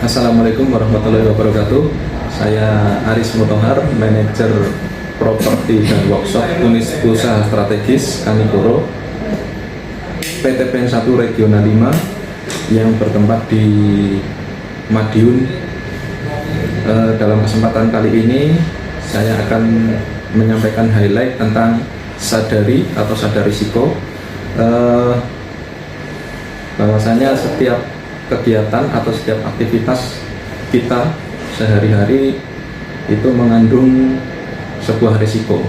Assalamualaikum warahmatullahi wabarakatuh. Saya Aris Mutohar, manajer properti dan workshop unit usaha strategis Kanigoro PT PN 1 Regional 5 yang bertempat di Madiun. Dalam kesempatan kali ini saya akan menyampaikan highlight tentang sadari atau sadar risiko. Bahwasanya setiap kegiatan atau setiap aktivitas kita sehari-hari itu mengandung sebuah risiko.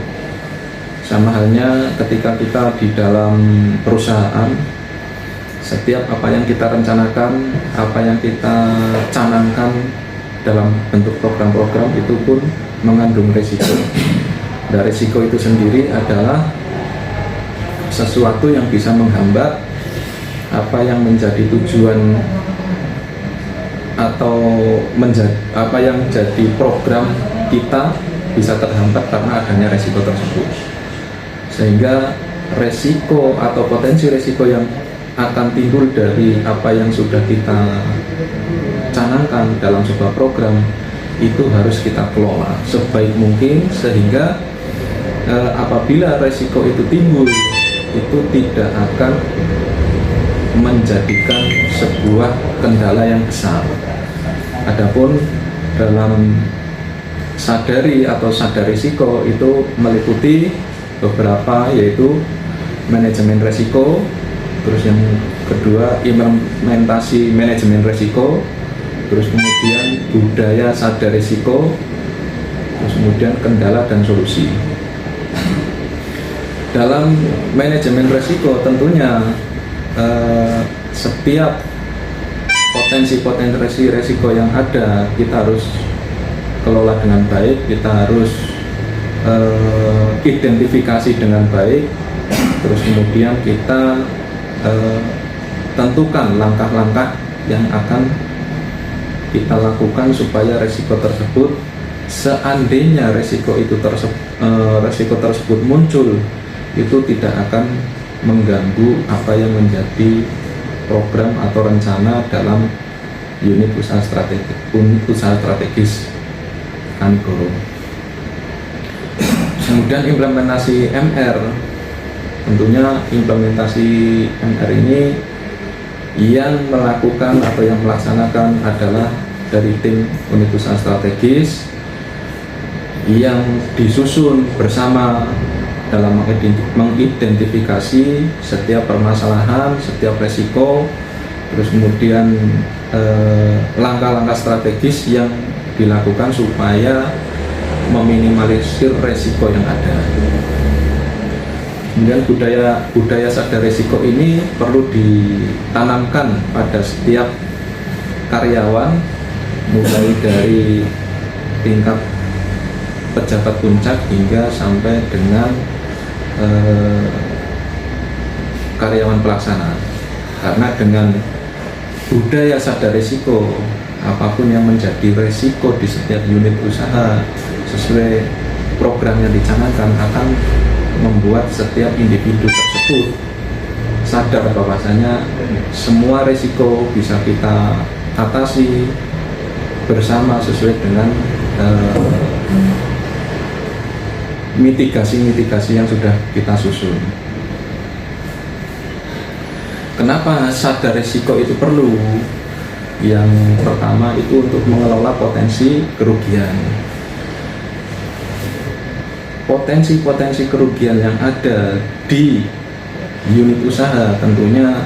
Sama halnya ketika kita di dalam perusahaan, setiap apa yang kita rencanakan, apa yang kita canangkan dalam bentuk program-program itu pun mengandung risiko. Dan risiko itu sendiri adalah sesuatu yang bisa menghambat apa yang menjadi tujuan atau apa yang jadi program kita bisa terhambat karena adanya resiko tersebut. Sehingga resiko atau potensi resiko yang akan timbul dari apa yang sudah kita canangkan dalam sebuah program itu harus kita kelola sebaik mungkin, sehingga apabila resiko itu timbul itu tidak akan menjadikan sebuah kendala yang besar. Adapun dalam sadari atau sadar risiko itu meliputi beberapa, yaitu manajemen risiko, terus yang kedua implementasi manajemen risiko, terus kemudian budaya sadar risiko, terus kemudian kendala dan solusi. Dalam manajemen risiko tentunya setiap potensi resiko yang ada kita harus kelola dengan baik, kita harus identifikasi dengan baik, terus kemudian kita tentukan langkah-langkah yang akan kita lakukan supaya resiko tersebut, seandainya resiko tersebut muncul, itu tidak akan mengganggu apa yang menjadi program atau rencana dalam unit usaha strategis Kanigoro. Kemudian implementasi MR, tentunya implementasi MR ini yang melakukan atau yang melaksanakan adalah dari tim unit usaha strategis yang disusun bersama dalam mengidentifikasi setiap permasalahan, setiap resiko, terus kemudian langkah-langkah strategis yang dilakukan supaya meminimalisir resiko yang ada. Kemudian budaya sadar resiko ini perlu ditanamkan pada setiap karyawan, mulai dari tingkat pejabat puncak hingga sampai dengan karyawan pelaksana. Karena dengan budaya sadar risiko, apapun yang menjadi risiko di setiap unit usaha sesuai program yang dicanangkan akan membuat setiap individu tersebut sadar bahwasanya semua risiko bisa kita atasi bersama sesuai dengan mitigasi yang sudah kita susun. Kenapa sadar risiko itu perlu? Yang pertama itu untuk mengelola potensi kerugian. Potensi kerugian yang ada di unit usaha tentunya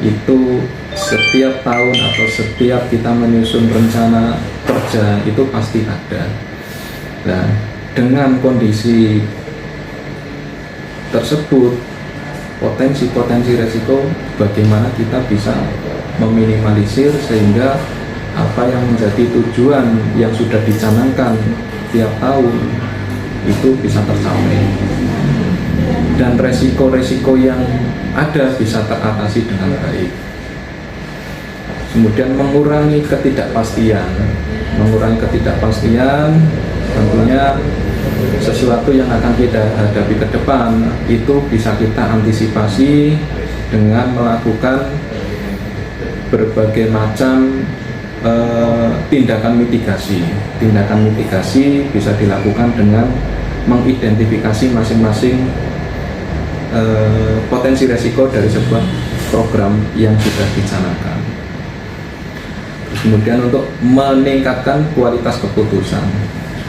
itu setiap tahun atau setiap kita menyusun rencana kerja itu pasti ada. Nah, dengan kondisi tersebut, potensi resiko bagaimana kita bisa meminimalisir sehingga apa yang menjadi tujuan yang sudah dicanangkan tiap tahun itu bisa tercapai dan resiko-resiko yang ada bisa teratasi dengan baik. Kemudian mengurangi ketidakpastian tentunya sesuatu yang akan kita hadapi ke depan itu bisa kita antisipasi dengan melakukan berbagai macam tindakan mitigasi. Tindakan mitigasi bisa dilakukan dengan mengidentifikasi masing-masing potensi resiko dari sebuah program yang sudah dicanangkan. Terus kemudian untuk meningkatkan kualitas keputusan.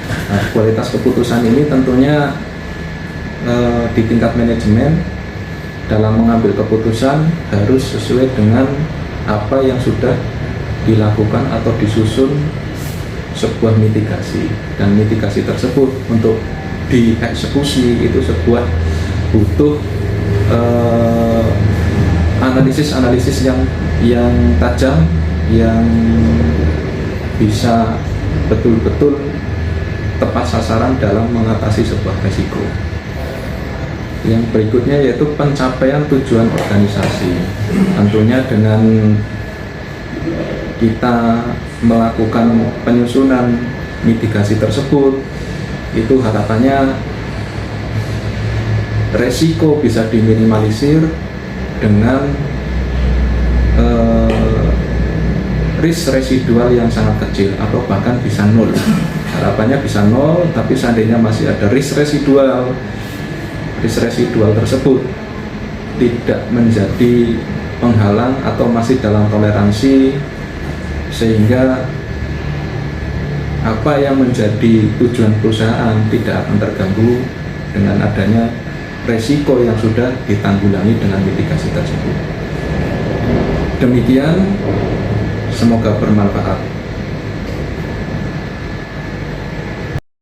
Nah, kualitas keputusan ini tentunya di tingkat manajemen dalam mengambil keputusan harus sesuai dengan apa yang sudah dilakukan atau disusun sebuah mitigasi, dan mitigasi tersebut untuk dieksekusi itu butuh analisis yang tajam, yang bisa betul-betul tepat sasaran dalam mengatasi sebuah resiko. Yang berikutnya yaitu pencapaian tujuan organisasi. Tentunya dengan kita melakukan penyusunan mitigasi tersebut, itu harapannya resiko bisa diminimalisir dengan risk residual yang sangat kecil atau bahkan bisa nol. Harapannya bisa nol, tapi seandainya masih ada risk residual tersebut tidak menjadi penghalang atau masih dalam toleransi, sehingga apa yang menjadi tujuan perusahaan tidak akan terganggu dengan adanya resiko yang sudah ditanggulangi dengan mitigasi tersebut. Demikian, semoga bermanfaat.